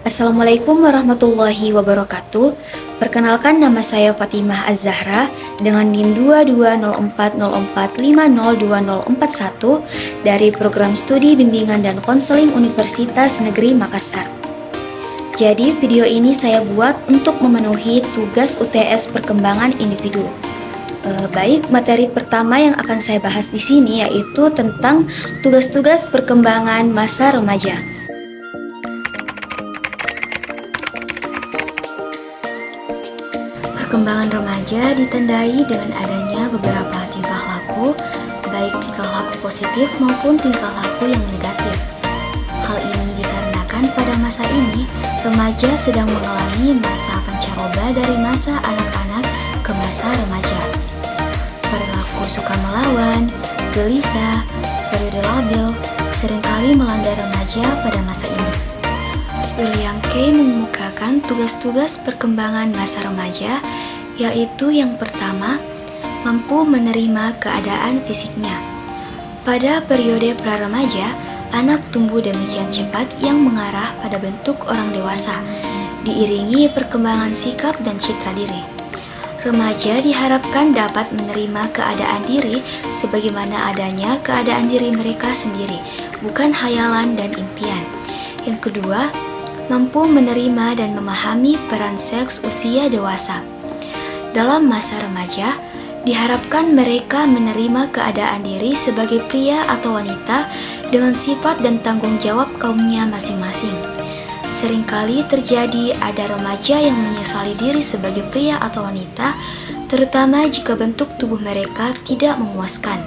Assalamualaikum warahmatullahi wabarakatuh. Perkenalkan, nama saya Fatimah Az-Zahra dengan NIM 220404502041 dari Program Studi Bimbingan dan Konseling Universitas Negeri Makassar. Jadi video ini saya buat untuk memenuhi tugas UTS perkembangan individu. Baik, materi pertama yang akan saya bahas di sini yaitu tentang tugas-tugas perkembangan masa remaja. Perkembangan remaja ditandai dengan adanya beberapa tingkah laku, baik tingkah laku positif maupun tingkah laku yang negatif. Hal ini dikarenakan pada masa ini, remaja sedang mengalami masa pancaroba dari masa anak-anak ke masa remaja. Perilaku suka melawan, gelisah, periode labil, seringkali melanda remaja pada masa ini. William Kay mengemukakan tugas-tugas perkembangan masa remaja, yaitu yang pertama, mampu menerima keadaan fisiknya. Pada periode pra-remaja, anak tumbuh demikian cepat yang mengarah pada bentuk orang dewasa, diiringi perkembangan sikap dan citra diri. Remaja diharapkan dapat menerima keadaan diri sebagaimana adanya keadaan diri mereka sendiri, bukan hayalan dan impian. Yang kedua, mampu menerima dan memahami peran seks usia dewasa. Dalam masa remaja, diharapkan mereka menerima keadaan diri sebagai pria atau wanita dengan sifat dan tanggung jawab kaumnya masing-masing. Seringkali terjadi ada remaja yang menyesali diri sebagai pria atau wanita, terutama jika bentuk tubuh mereka tidak memuaskan.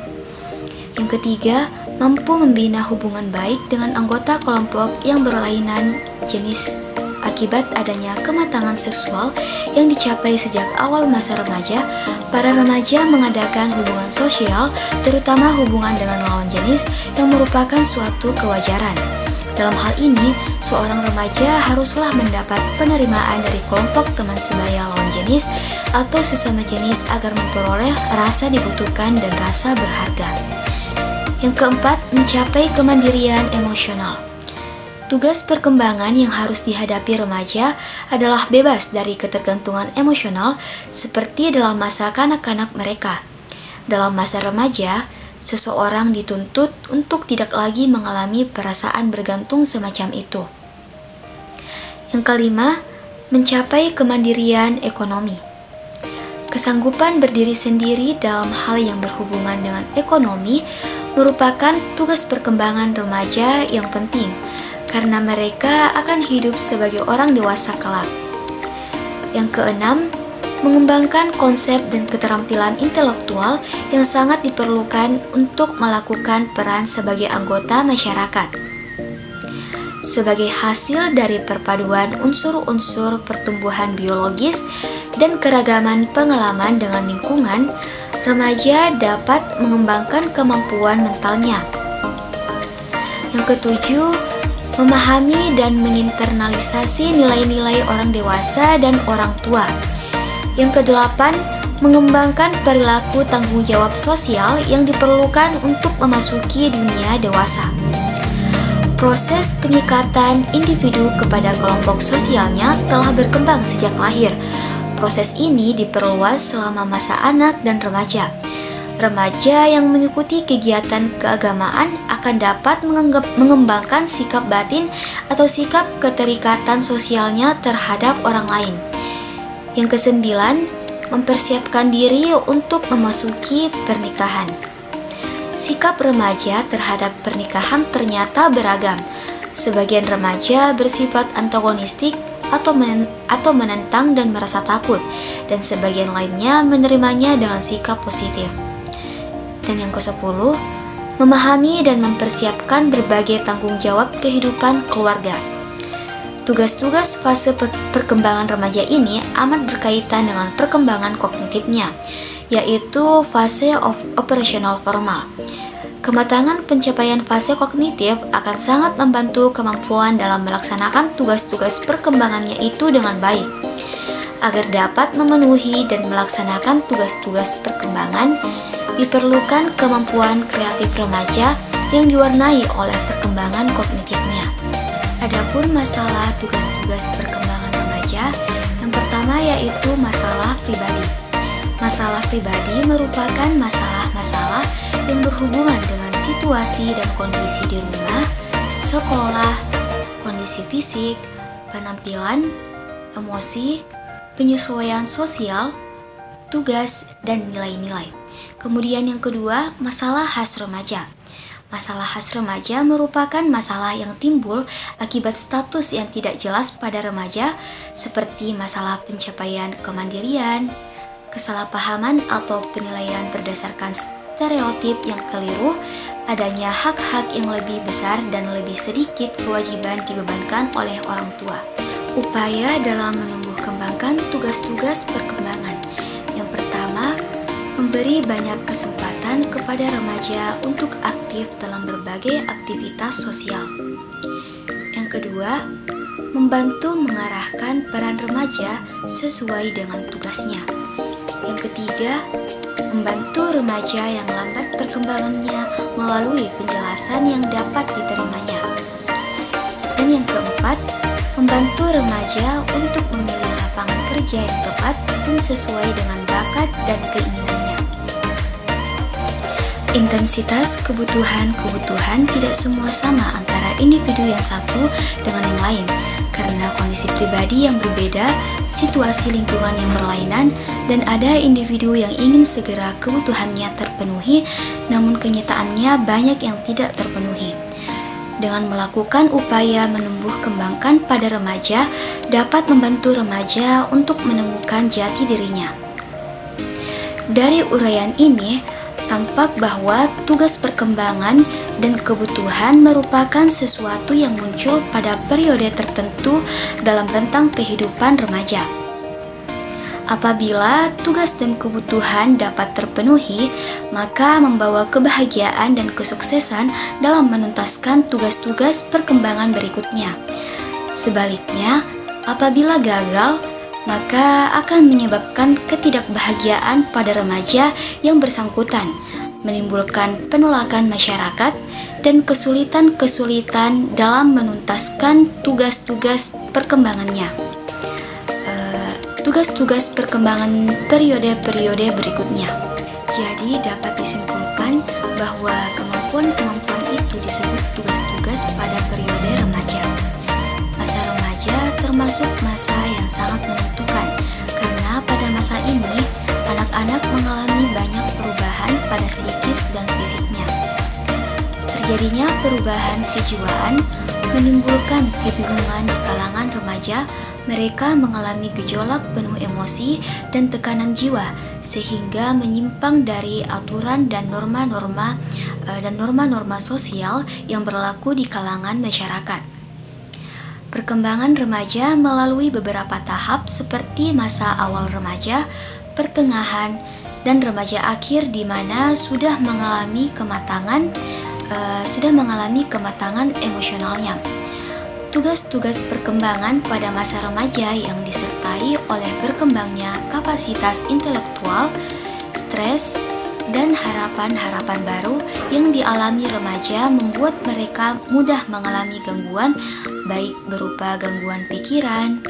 Yang ketiga, mampu membina hubungan baik dengan anggota kelompok yang berlainan jenis akibat adanya kematangan seksual yang dicapai sejak awal masa remaja. Para remaja mengadakan hubungan sosial, terutama hubungan dengan lawan jenis yang merupakan suatu kewajaran. Dalam hal ini, seorang remaja haruslah mendapat penerimaan dari kelompok teman sebaya lawan jenis atau sesama jenis agar memperoleh rasa dibutuhkan dan rasa berharga. Yang keempat, mencapai kemandirian emosional. Tugas perkembangan yang harus dihadapi remaja adalah bebas dari ketergantungan emosional seperti dalam masa kanak-kanak mereka. Dalam masa remaja, seseorang dituntut untuk tidak lagi mengalami perasaan bergantung semacam itu. Yang kelima, mencapai kemandirian ekonomi. Kesanggupan berdiri sendiri dalam hal yang berhubungan dengan ekonomi merupakan tugas perkembangan remaja yang penting, karena mereka akan hidup sebagai orang dewasa kelak. Yang keenam, mengembangkan konsep dan keterampilan intelektual yang sangat diperlukan untuk melakukan peran sebagai anggota masyarakat. Sebagai hasil dari perpaduan unsur-unsur pertumbuhan biologis dan keragaman pengalaman dengan lingkungan, remaja dapat mengembangkan kemampuan mentalnya. Yang ketujuh, memahami dan menginternalisasi nilai-nilai orang dewasa dan orang tua. Yang kedelapan, mengembangkan perilaku tanggung jawab sosial yang diperlukan untuk memasuki dunia dewasa. Proses pengikatan individu kepada kelompok sosialnya telah berkembang sejak lahir. Proses ini diperluas selama masa anak dan remaja. Remaja yang mengikuti kegiatan keagamaan akan dapat mengembangkan sikap batin atau sikap keterikatan sosialnya terhadap orang lain. Yang kesembilan, mempersiapkan diri untuk memasuki pernikahan. Sikap remaja terhadap pernikahan ternyata beragam. Sebagian remaja bersifat antagonistik atau menentang dan merasa takut, dan sebagian lainnya menerimanya dengan sikap positif. Dan yang ke-10, memahami dan mempersiapkan berbagai tanggung jawab kehidupan keluarga. Tugas-tugas fase perkembangan remaja ini amat berkaitan dengan perkembangan kognitifnya, yaitu fase operasional formal. Kematangan pencapaian fase kognitif akan sangat membantu kemampuan dalam melaksanakan tugas-tugas perkembangannya itu dengan baik. Agar dapat memenuhi dan melaksanakan tugas-tugas perkembangan, diperlukan kemampuan kreatif remaja yang diwarnai oleh perkembangan kognitifnya. Adapun masalah tugas-tugas perkembangan remaja, yang pertama yaitu masalah pribadi. Masalah pribadi merupakan masalah-masalah yang berhubungan dengan situasi dan kondisi di rumah, sekolah, kondisi fisik, penampilan, emosi, penyesuaian sosial, tugas, dan nilai-nilai. Kemudian yang kedua, masalah khas remaja. Masalah khas remaja merupakan masalah yang timbul akibat status yang tidak jelas pada remaja, seperti masalah pencapaian kemandirian, kesalahpahaman atau penilaian berdasarkan stereotip yang keliru, adanya hak-hak yang lebih besar dan lebih sedikit kewajiban dibebankan oleh orang tua. Upaya dalam menumbuh kembangkan tugas-tugas perkembangan. Yang pertama, memberi banyak kesempatan kepada remaja untuk aktif dalam berbagai aktivitas sosial. Yang kedua, membantu mengarahkan peran remaja sesuai dengan tugasnya. Yang ketiga, membantu remaja yang lambat perkembangannya melalui penjelasan yang dapat diterimanya. Dan yang keempat, membantu remaja untuk memilih lapangan kerja yang tepat dan sesuai dengan bakat dan keinginannya. Intensitas kebutuhan tidak semua sama antara individu yang satu dengan yang lain, karena kondisi pribadi yang berbeda, situasi lingkungan yang berlainan, dan ada individu yang ingin segera kebutuhannya terpenuhi, namun kenyataannya banyak yang tidak terpenuhi. Dengan melakukan upaya menumbuh kembangkan pada remaja, dapat membantu remaja untuk menemukan jati dirinya. Dari uraian ini, tampak bahwa tugas perkembangan dan kebutuhan merupakan sesuatu yang muncul pada periode tertentu dalam rentang kehidupan remaja. Apabila tugas dan kebutuhan dapat terpenuhi, maka membawa kebahagiaan dan kesuksesan dalam menuntaskan tugas-tugas perkembangan berikutnya. Sebaliknya, apabila gagal, maka akan menyebabkan ketidakbahagiaan pada remaja yang bersangkutan, menimbulkan penolakan masyarakat, dan kesulitan-kesulitan dalam menuntaskan tugas-tugas perkembangannya. Tugas-tugas perkembangan periode-periode berikutnya. Jadi dapat disimpulkan bahwa kemampuan-kemampuan itu disebut tugas-tugas pada periode remaja. Masa remaja termasuk masa yang sangat menentukan, karena pada masa ini anak-anak mengalami banyak perubahan pada psikis dan fisiknya. Terjadinya perubahan kejiwaan menimbulkan kebingungan di kalangan remaja. Mereka mengalami gejolak penuh emosi dan tekanan jiwa, sehingga menyimpang dari aturan dan norma-norma sosial yang berlaku di kalangan masyarakat. Perkembangan remaja melalui beberapa tahap seperti masa awal remaja, pertengahan, dan remaja akhir, di mana sudah mengalami kematangan emosionalnya. Tugas-tugas perkembangan pada masa remaja yang disertai oleh berkembangnya kapasitas intelektual, stres, dan harapan-harapan baru yang dialami remaja membuat mereka mudah mengalami gangguan, baik berupa gangguan pikiran,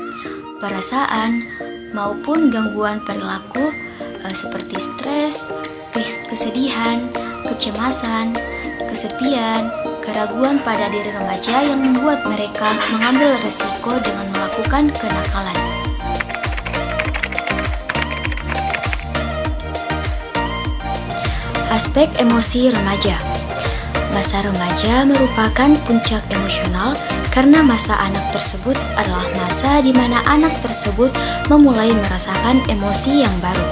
perasaan, maupun gangguan perilaku seperti stres, kesedihan, kecemasan, kesepian, keraguan pada diri remaja yang membuat mereka mengambil resiko dengan melakukan kenakalan. Aspek emosi remaja. Masa remaja merupakan puncak emosional karena masa anak tersebut adalah masa di mana anak tersebut memulai merasakan emosi yang baru.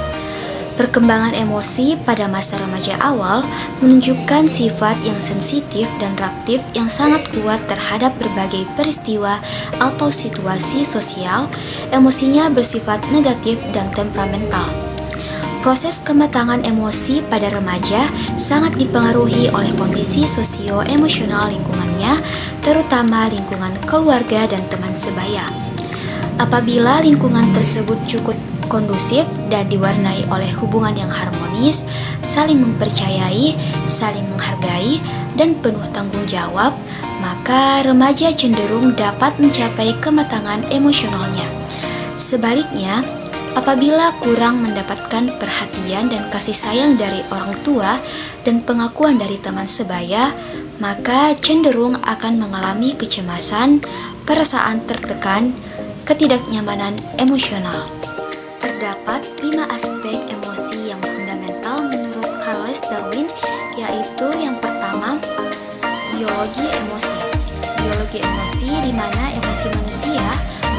Perkembangan emosi pada masa remaja awal menunjukkan sifat yang sensitif dan reaktif yang sangat kuat terhadap berbagai peristiwa atau situasi sosial. Emosinya bersifat negatif dan temperamental. Proses kematangan emosi pada remaja sangat dipengaruhi oleh kondisi sosio-emosional lingkungannya, terutama lingkungan keluarga dan teman sebaya. Apabila lingkungan tersebut cukup kondusif dan diwarnai oleh hubungan yang harmonis, saling mempercayai, saling menghargai, dan penuh tanggung jawab, maka remaja cenderung dapat mencapai kematangan emosionalnya. Sebaliknya, apabila kurang mendapatkan perhatian dan kasih sayang dari orang tua dan pengakuan dari teman sebaya, maka cenderung akan mengalami kecemasan, perasaan tertekan, ketidaknyamanan emosional. Terdapat 5 aspek emosi yang fundamental menurut Charles Darwin, yaitu yang pertama, biologi emosi. Biologi emosi di mana emosi manusia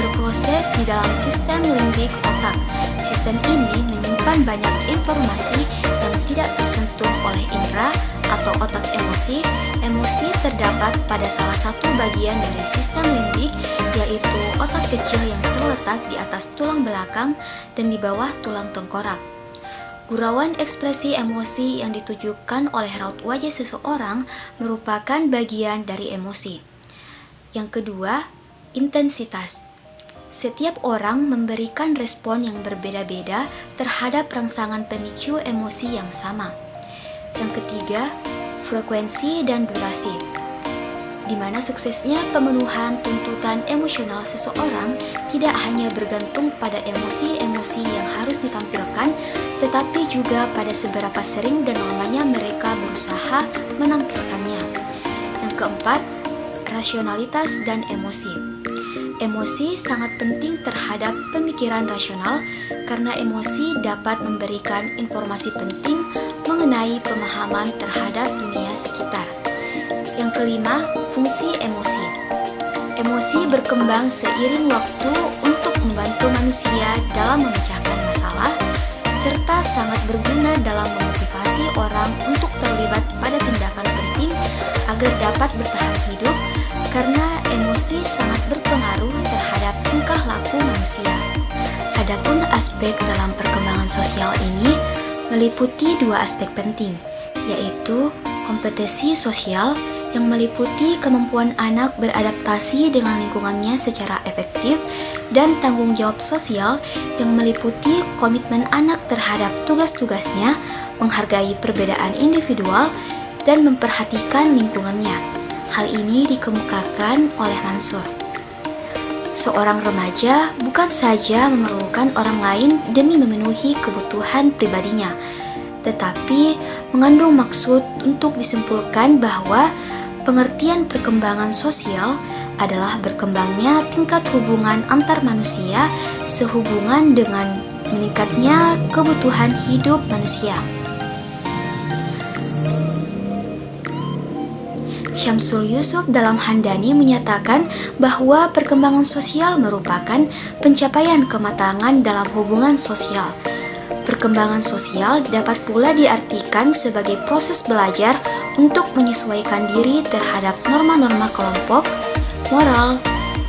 berproses di dalam sistem limbik otak. Sistem ini menyimpan banyak informasi yang tidak tersentuh oleh indera atau otak emosi. Emosi terdapat pada salah satu bagian dari sistem limbik, yaitu otak kecil yang terletak di atas tulang belakang dan di bawah tulang tengkorak. Gurauan ekspresi emosi yang ditujukan oleh raut wajah seseorang merupakan bagian dari emosi. Yang kedua, intensitas. Setiap orang memberikan respon yang berbeda-beda terhadap rangsangan pemicu emosi yang sama. Yang ketiga, frekuensi dan durasi, di mana suksesnya pemenuhan tuntutan emosional seseorang tidak hanya bergantung pada emosi-emosi yang harus ditampilkan, tetapi juga pada seberapa sering dan lamanya mereka berusaha menampilkannya. Yang keempat, rasionalitas dan emosi. Emosi sangat penting terhadap pemikiran rasional karena emosi dapat memberikan informasi penting mengenai pemahaman terhadap dunia sekitar. Yang kelima, fungsi emosi. Emosi berkembang seiring waktu untuk membantu manusia dalam memecahkan masalah, serta sangat berguna dalam memotivasi orang untuk terlibat pada tindakan penting agar dapat bertahan hidup, karena emosi sangat berpengaruh terhadap tingkah laku manusia. Adapun aspek dalam perkembangan sosial ini meliputi 2 aspek penting, yaitu kompetensi sosial yang meliputi kemampuan anak beradaptasi dengan lingkungannya secara efektif, dan tanggung jawab sosial yang meliputi komitmen anak terhadap tugas-tugasnya, menghargai perbedaan individual, dan memperhatikan lingkungannya. Hal ini dikemukakan oleh Mansur. Seorang remaja bukan saja memerlukan orang lain demi memenuhi kebutuhan pribadinya, tetapi mengandung maksud untuk disimpulkan bahwa pengertian perkembangan sosial adalah berkembangnya tingkat hubungan antar manusia sehubungan dengan meningkatnya kebutuhan hidup manusia. Syamsul Yusuf dalam Handani menyatakan bahwa perkembangan sosial merupakan pencapaian kematangan dalam hubungan sosial. Perkembangan sosial dapat pula diartikan sebagai proses belajar untuk menyesuaikan diri terhadap norma-norma kelompok, moral,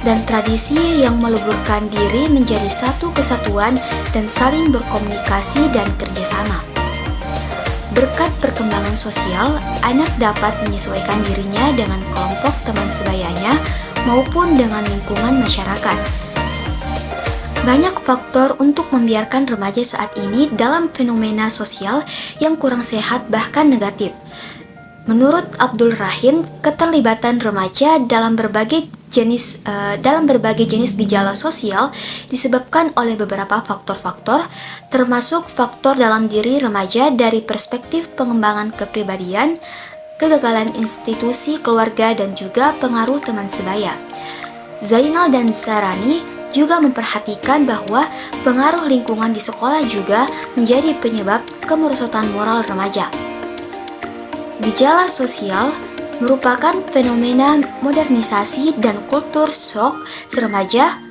dan tradisi yang meleburkan diri menjadi satu kesatuan dan saling berkomunikasi dan kerjasama. Berkat perkembangan sosial, anak dapat menyesuaikan dirinya dengan kelompok teman sebayanya maupun dengan lingkungan masyarakat. Banyak faktor untuk membiarkan remaja saat ini dalam fenomena sosial yang kurang sehat bahkan negatif. Menurut Abdul Rahim, keterlibatan remaja dalam berbagai jenis gejala sosial disebabkan oleh beberapa faktor-faktor, termasuk faktor dalam diri remaja dari perspektif pengembangan kepribadian, kegagalan institusi keluarga, dan juga pengaruh teman sebaya. Zainal dan Sarani juga memperhatikan bahwa pengaruh lingkungan di sekolah juga menjadi penyebab kemerosotan moral remaja. Gejala sosial merupakan fenomena modernisasi dan kultur shock remaja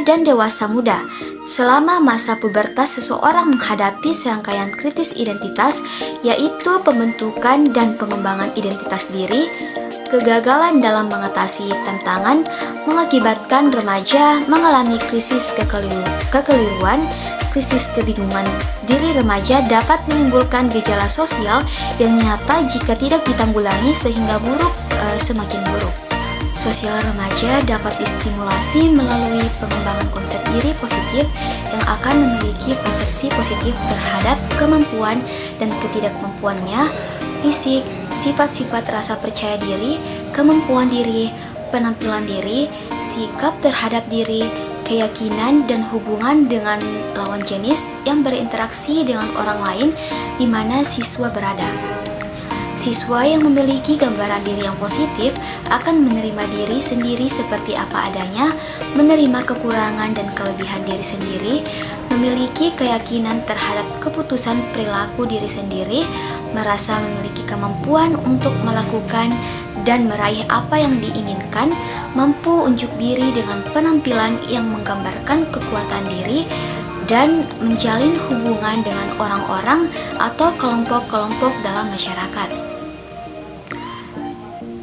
dan dewasa muda. Selama masa pubertas, seseorang menghadapi serangkaian kritis identitas, yaitu pembentukan dan pengembangan identitas diri. Kegagalan dalam mengatasi tantangan mengakibatkan remaja mengalami krisis kekeliruan. Krisis kebingungan diri remaja dapat menimbulkan gejala sosial yang nyata jika tidak ditanggulangi sehingga semakin buruk. Sosial remaja dapat distimulasi melalui pengembangan konsep diri positif yang akan memiliki persepsi positif terhadap kemampuan dan ketidakmampuannya, fisik, sifat-sifat rasa percaya diri, kemampuan diri, penampilan diri, sikap terhadap diri, keyakinan dan hubungan dengan lawan jenis yang berinteraksi dengan orang lain di mana siswa berada. Siswa yang memiliki gambaran diri yang positif akan menerima diri sendiri seperti apa adanya, menerima kekurangan dan kelebihan diri sendiri, memiliki keyakinan terhadap keputusan perilaku diri sendiri, merasa memiliki kemampuan untuk melakukan dan meraih apa yang diinginkan, mampu unjuk diri dengan penampilan yang menggambarkan kekuatan diri, dan menjalin hubungan dengan orang-orang atau kelompok-kelompok dalam masyarakat.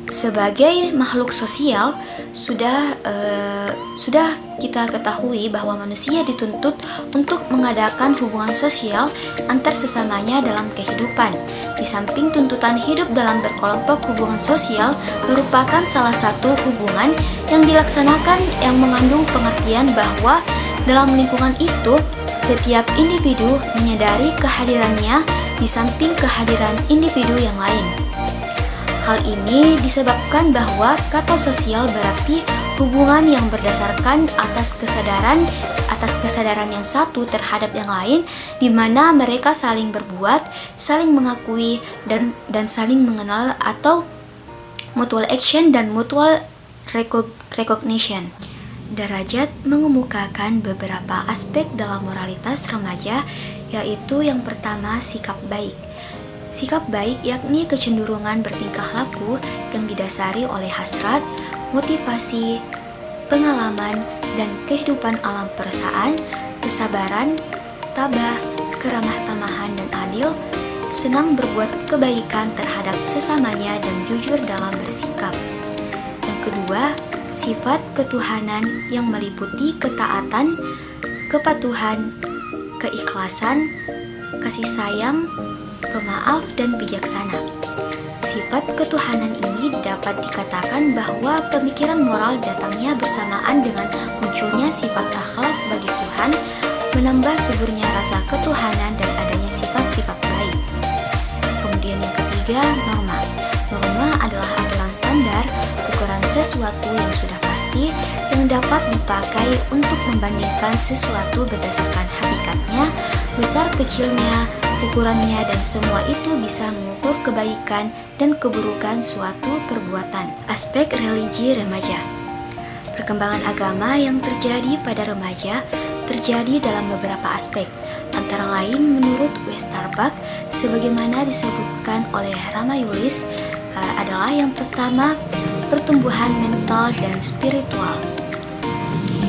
Sebagai makhluk sosial, sudah kita ketahui bahwa manusia dituntut untuk mengadakan hubungan sosial antar sesamanya dalam kehidupan. Di samping tuntutan hidup dalam berkelompok, hubungan sosial merupakan salah satu hubungan yang dilaksanakan yang mengandung pengertian bahwa dalam lingkungan itu, setiap individu menyadari kehadirannya di samping kehadiran individu yang lain. Hal ini disebabkan bahwa kata sosial berarti hubungan yang berdasarkan atas kesadaran yang satu terhadap yang lain, di mana mereka saling berbuat, saling mengakui, dan saling mengenal atau mutual action dan mutual recognition. Derajat mengemukakan beberapa aspek dalam moralitas remaja, yaitu yang pertama sikap baik. Sikap baik yakni kecenderungan bertingkah laku yang didasari oleh hasrat, motivasi, pengalaman, dan kehidupan alam perasaan, kesabaran, tabah, keramah tamahan dan adil, senang berbuat kebaikan terhadap sesamanya dan jujur dalam bersikap. Yang kedua, sifat ketuhanan yang meliputi ketaatan, kepatuhan, keikhlasan, kasih sayang, pemaaf, dan bijaksana. Sifat ketuhanan ini dapat dikatakan bahwa pemikiran moral datangnya bersamaan dengan munculnya sifat akhlak bagi Tuhan, menambah suburnya rasa ketuhanan dan adanya sifat-sifat baik. Kemudian yang ketiga, norma. Norma adalah aturan standar, ukuran sesuatu yang sudah pasti yang dapat dipakai untuk membandingkan sesuatu berdasarkan hakikatnya, besar kecilnya, ukurannya, dan semua itu bisa mengukur kebaikan dan keburukan suatu perbuatan. Aspek religi remaja. Perkembangan agama yang terjadi pada remaja terjadi dalam beberapa aspek, antara lain menurut Westerbuck, sebagaimana disebutkan oleh Ramayulis, adalah yang pertama, pertumbuhan mental dan spiritual.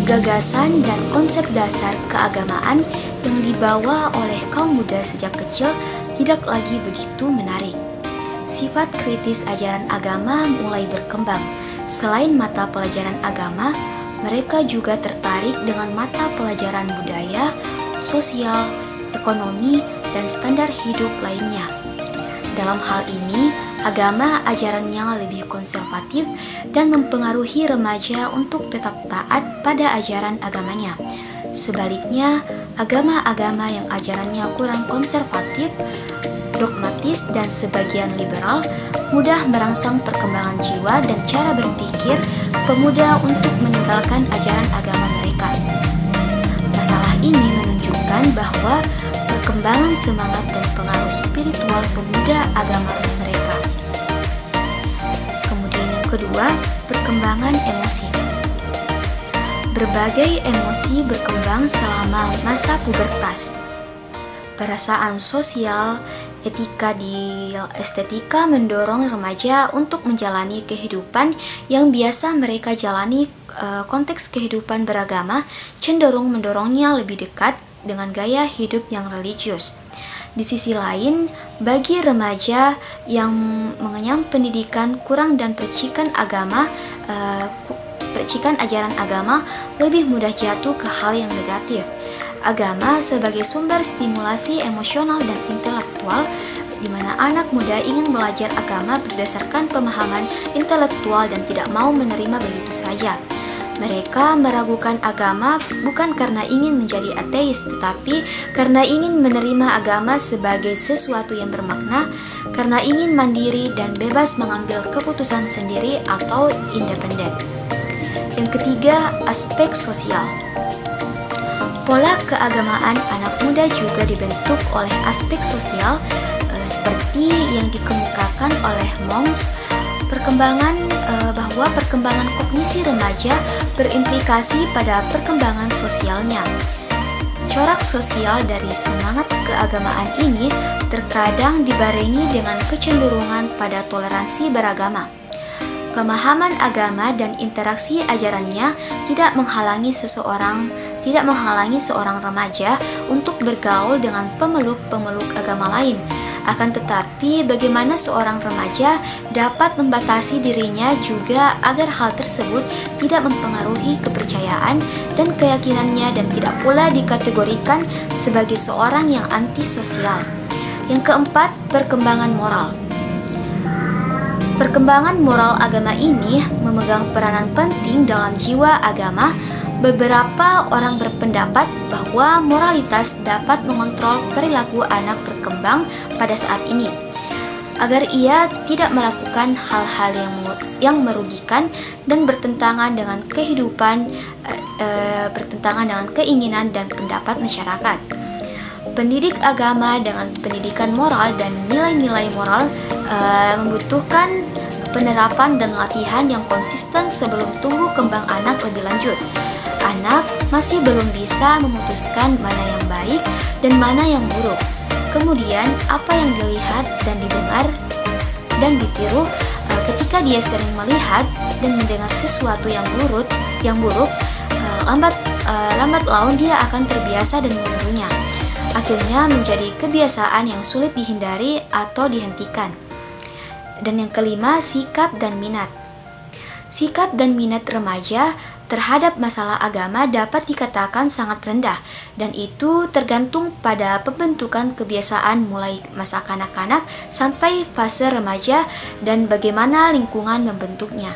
Gagasan dan konsep dasar keagamaan yang dibawa oleh kaum muda sejak kecil tidak lagi begitu menarik. Sifat kritis ajaran agama mulai berkembang. Selain mata pelajaran agama, mereka juga tertarik dengan mata pelajaran budaya, sosial, ekonomi, dan standar hidup lainnya. Dalam hal ini, agama ajarannya lebih konservatif dan mempengaruhi remaja untuk tetap taat pada ajaran agamanya. Sebaliknya, agama-agama yang ajarannya kurang konservatif, dogmatis, dan sebagian liberal mudah merangsang perkembangan jiwa dan cara berpikir pemuda untuk meninggalkan ajaran agama mereka. Masalah ini menunjukkan bahwa perkembangan semangat dan pengaruh spiritual pemuda agama mereka. Kemudian yang kedua, perkembangan emosi. Berbagai emosi berkembang selama masa pubertas. Perasaan sosial, etika di estetika mendorong remaja untuk menjalani kehidupan yang biasa mereka jalani. Konteks kehidupan beragama cenderung mendorongnya lebih dekat dengan gaya hidup yang religius. Di sisi lain, bagi remaja yang mengenyam pendidikan kurang dan percikan ajaran agama lebih mudah jatuh ke hal yang negatif. Agama sebagai sumber stimulasi emosional dan intelektual di mana anak muda ingin belajar agama berdasarkan pemahaman intelektual dan tidak mau menerima begitu saja. Mereka meragukan agama bukan karena ingin menjadi ateis, tetapi karena ingin menerima agama sebagai sesuatu yang bermakna, karena ingin mandiri dan bebas mengambil keputusan sendiri atau independen. Yang ketiga, aspek sosial. Pola keagamaan anak muda juga dibentuk oleh aspek sosial seperti yang dikemukakan oleh Monks, bahwa perkembangan kognisi remaja berimplikasi pada perkembangan sosialnya. Corak sosial dari semangat keagamaan ini terkadang dibarengi dengan kecenderungan pada toleransi beragama. Pemahaman agama dan interaksi ajarannya tidak menghalangi seorang remaja untuk bergaul dengan pemeluk-pemeluk agama lain. Akan tetapi, bagaimana seorang remaja dapat membatasi dirinya juga agar hal tersebut tidak mempengaruhi kepercayaan dan keyakinannya dan tidak pula dikategorikan sebagai seorang yang antisosial. Yang keempat, perkembangan moral. Perkembangan moral agama ini memegang peranan penting dalam jiwa agama. Beberapa orang berpendapat bahwa moralitas dapat mengontrol perilaku anak berkembang pada saat ini, agar ia tidak melakukan hal-hal yang merugikan dan bertentangan dengan bertentangan dengan keinginan dan pendapat masyarakat. Pendidik agama dengan pendidikan moral dan nilai-nilai moral membutuhkan penerapan dan latihan yang konsisten sebelum tumbuh kembang anak lebih lanjut. Anak masih belum bisa memutuskan mana yang baik dan mana yang buruk. Kemudian, apa yang dilihat dan didengar dan ditiru ketika dia sering melihat dan mendengar sesuatu yang buruk, lambat laun dia akan terbiasa dan menirunya. Akhirnya menjadi kebiasaan yang sulit dihindari atau dihentikan. Dan yang kelima, sikap dan minat. Sikap dan minat remaja terhadap masalah agama dapat dikatakan sangat rendah, dan itu tergantung pada pembentukan kebiasaan mulai masa kanak-kanak sampai fase remaja dan bagaimana lingkungan membentuknya.